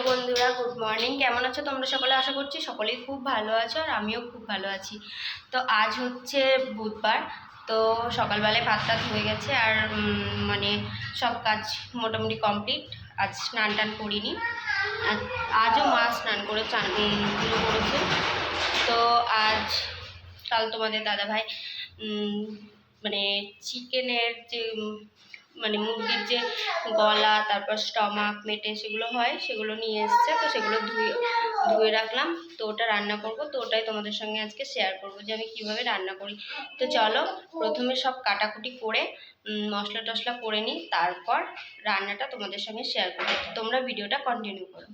বন্ধুরা, good morning. কেমন আছো তোমরা সকলে? আশা করছি সকলেই খুব ভালো আছো, আর আমিও খুব ভালো আছি। তো আজ হচ্ছে বুধবার। তো সকালবেলায় ভাত টাত হয়ে গেছে, আর মানে সব কাজ মোটামুটি কমপ্লিট। আজ স্নান টান করিনি, আজও মা স্নান করে পুজো করেছে। তো আজ কাল তোমাদের দাদাভাই মানে চিকেনের যে মানে মুরগির যে গলা, তারপর স্টমাক, মেটে সেগুলো হয়, সেগুলো নিয়ে এসছে। তো সেগুলো ধুয়ে রাখলাম। তো ওটা রান্না করব। তো ওটাই তোমাদের সঙ্গে আজকে শেয়ার করব যে আমি কীভাবে রান্না করি। তো চলো প্রথমে সব কাটাকুটি করে মশলা টশলা করে নিই, তারপর রান্নাটা তোমাদের সঙ্গে শেয়ার করব। তোমরা ভিডিওটা কন্টিনিউ করো।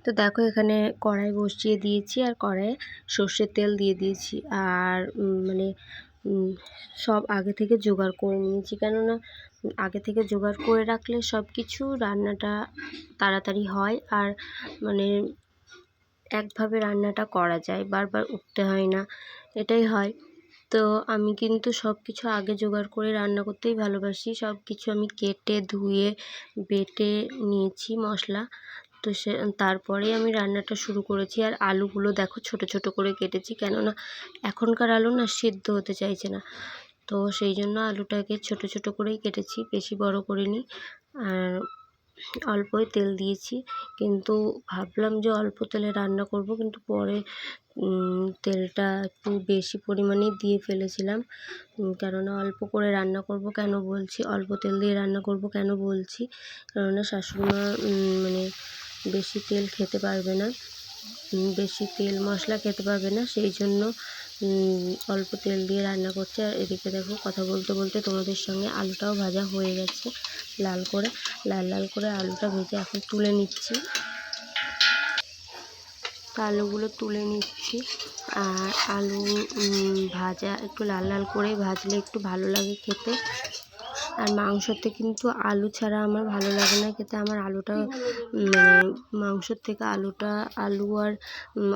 তো দেখো এখানে কড়াই বসিয়ে দিয়েছি, আর কড়াইয়ে সর্ষের তেল দিয়ে দিয়েছি। আর মানে সব আগে থেকে জোগাড় করে নিয়েছি, কেননা আগে থেকে জোগাড় করে রাখলে সব কিছু রান্নাটা তাড়াতাড়ি হয়, আর মানে একভাবে রান্নাটা করা যায়, বারবার উঠতে হয় না, এটাই হয়। তো আমি কিন্তু সব কিছু আগে জোগাড় করে রান্না করতেই ভালোবাসি। সব কিছু আমি কেটে ধুয়ে বেটে নিয়েছি মশলা। তো তারপরেই আমি রান্নাটা শুরু করেছি। আর আলুগুলো দেখো ছোট ছোট করে কেটেছি, কেননা এখনকার আলু না সিদ্ধ হতে চাইছে না। তো সেই জন্য আলুটাকে ছোট ছোট করেই কেটেছি, বেশি বড় করিনি। আর অল্পই তেল দিয়েছি, কিন্তু ভাবলাম যে অল্প তেলে রান্না করব, কিন্তু পরে তেলটা একটু বেশি পরিমাণে দিয়ে ফেলেছিলাম। কেননা অল্প করে রান্না করব কেন বলছি, অল্প তেল দিয়ে রান্না করব কেন বলছি, কেননা শাশুড়িমা মানে বেশি তেল খেতে পারবে না, বেশি তেল মশলা খেতে পারবে না, সেই জন্য অল্প তেল দিয়ে রান্না করছে। আর এদিকে দেখো কথা বলতে বলতে তোমাদের সঙ্গে আলুটাও ভাজা হয়ে গেছে, লাল লাল করে আলুটা ভেজে এখন তুলে নিচ্ছি। আলুগুলো তুলে নিচ্ছি। আর আলু ভাজা একটু লাল লাল করে ভাজলে একটু ভালো লাগে খেতে। আর মাংসতে কিন্তু আলু ছাড়া আমার ভালো লাগে না খেতে। আমার আলুটা মানে মাংসর থেকে আলু আর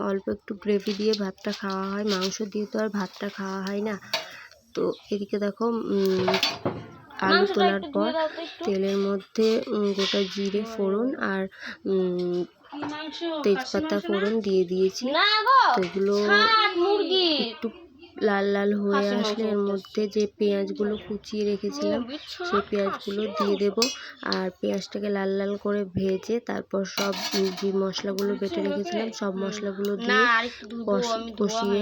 অল্প একটু গ্রেভি দিয়ে ভাতটা খাওয়া হয়, মাংস দিয়ে তো আর ভাতটা খাওয়া হয় না। তো এদিকে দেখো আলু তোলার পর তেলের মধ্যে গোটা জিরে ফোড়ন আর তেজপাতা ফোড়ন দিয়ে দিয়েছি। তো এগুলো একটু লাল লাল হয়ে আসলে এর মধ্যে যে পেঁয়াজগুলো কুচিয়ে রেখেছিলাম সেই পেঁয়াজগুলো দিয়ে দেব। আর পেঁয়াজটাকে লাল লাল করে ভেজে তারপর সব যে মশলাগুলো বেটে রেখেছিলাম সব মশলাগুলো দিয়ে কষিয়ে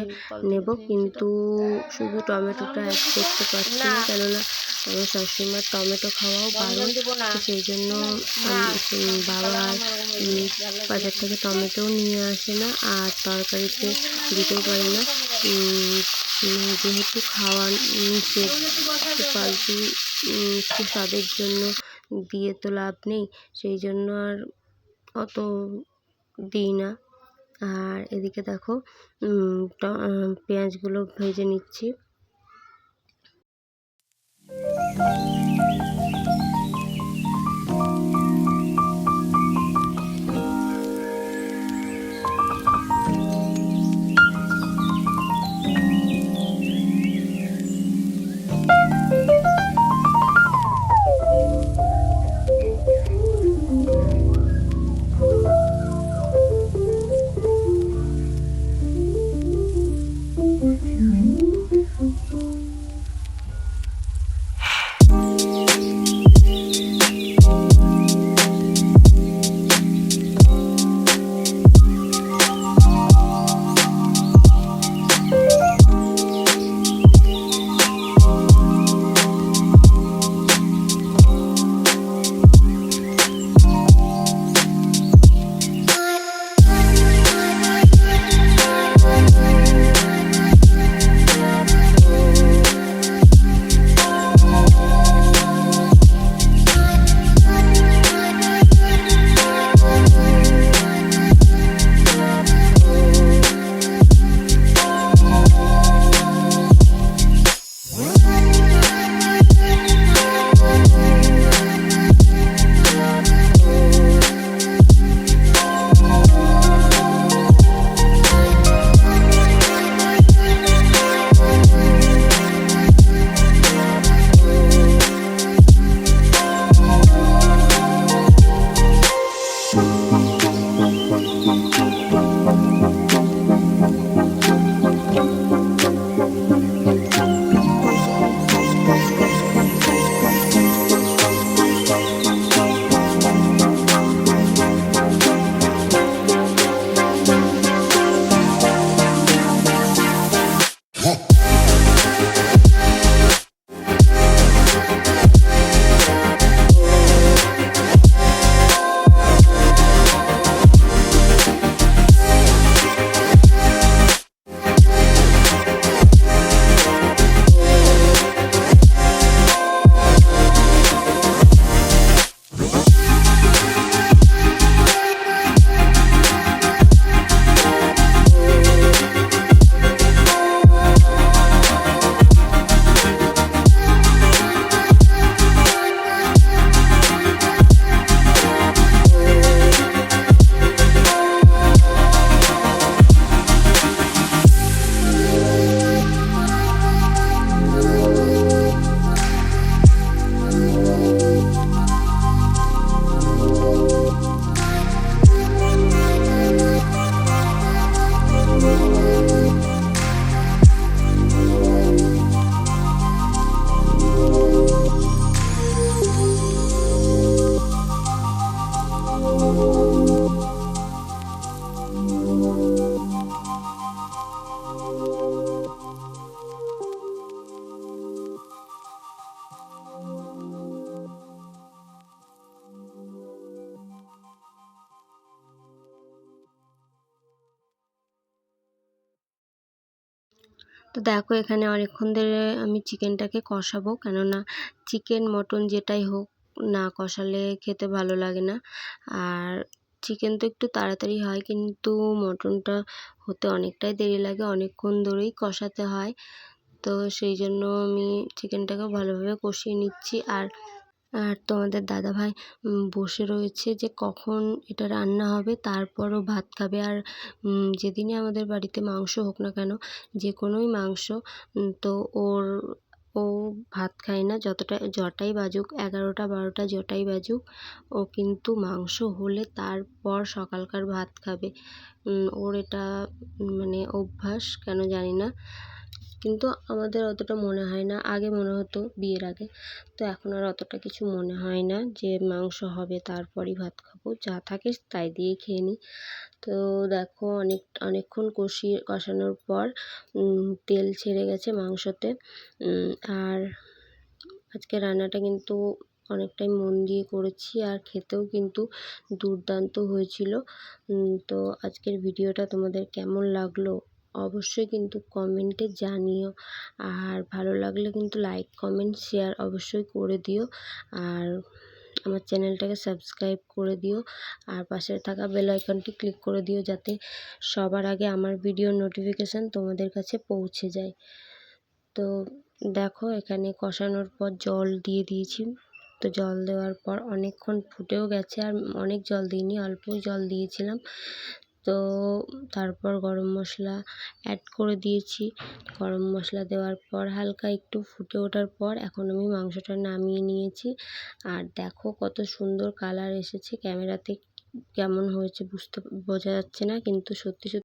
নেব। কিন্তু শুধু টমেটোটা অ্যাড করতে পারছি না, কেননা আমার শাশুড়িমার টমেটো খাওয়াও বারণ, তো সেই জন্য বাবা বাজার থেকে টমেটোও নিয়ে আসে না, আর তরকারিতে দিতেও পারি না, যেহেতু খাওয়া নিষেধ, ফালতু একটু স্বাদের জন্য দিয়ে তো লাভ নেই, সেই জন্য আর অত দিই না। আর এদিকে দেখো পেঁয়াজগুলো ভেজে নিচ্ছি। তো দেখো এখানে অনেকক্ষণ ধরে আমি চিকেনটাকে কষাবো, কেননা চিকেন মটন যেটাই হোক না কষালে খেতে ভালো লাগে না। আর চিকেন তো একটু তাড়াতাড়ি হয়, কিন্তু মটনটা হতে অনেকটাই দেরি লাগে, অনেকক্ষণ ধরেই কষাতে হয়। তো সেই জন্য আমি চিকেনটাকে ভালোভাবে কষিয়ে নিচ্ছি। আর তোমাদের দাদাভাই বসে রয়েছে যে কখন এটা রান্না হবে, তারপরও ভাত খাবে। আর যেদিনই আমাদের বাড়িতে মাংস হোক না কেন, যে কোনোই মাংস, তো ও ভাত খায় না, যটাই বাজুক, 11টা 12টা যটাই বাজুক, ও কিন্তু মাংস হলে তারপর সকালকার ভাত খাবে। ওর এটা মানে অভ্যাস, কেন জানি না। কিন্তু আমাদের অতটা মনে হয় না, আগে মনে হতো বিয়ের আগে, তো এখন আর অতটা কিছু মনে হয় না যে মাংস হবে তারপরই ভাত খাবো, যা থাকে তাই দিয়েই খেয়ে নিই। তো দেখো অনেকক্ষণ কষানোর পর তেল ছেড়ে গেছে মাংসতে। আর আজকে রান্নাটা কিন্তু অনেকটাই মন দিয়ে করেছি আর খেতেও কিন্তু দুর্দান্ত হয়েছিল। তো আজকের ভিডিওটা তোমাদের কেমন লাগলো অবশ্যই কিন্তু কমেন্টে জানিও। আর ভালো লাগলে কিন্তু লাইক, কমেন্ট, শেয়ার অবশ্যই করে দিও। আর আমার চ্যানেলটাকে সাবস্ক্রাইব করে দিও। আর পাশে থাকা বেল আইকনটি ক্লিক করে দিও, যাতে সবার আগে আমার ভিডিওর নোটিফিকেশান তোমাদের কাছে পৌঁছে যায়। তো দেখো এখানে কষানোর পর জল দিয়ে দিয়েছি। তো জল দেওয়ার পর অনেকক্ষণ ফুটেও গেছে, আর অনেক জল দিইনি, অল্পই জল দিয়েছিলাম। তো তারপর গরম মশলা অ্যাড করে দিয়েছি। গরম মশলা দেওয়ার পর হালকা একটু ফুটে ওঠার পর এখন আমি মাংসটা নামিয়ে নিয়েছি। আর দেখো কত সুন্দর কালার এসেছে। ক্যামেরাতে কেমন হয়েছে বোঝা যাচ্ছে না, কিন্তু সত্যি সত্যি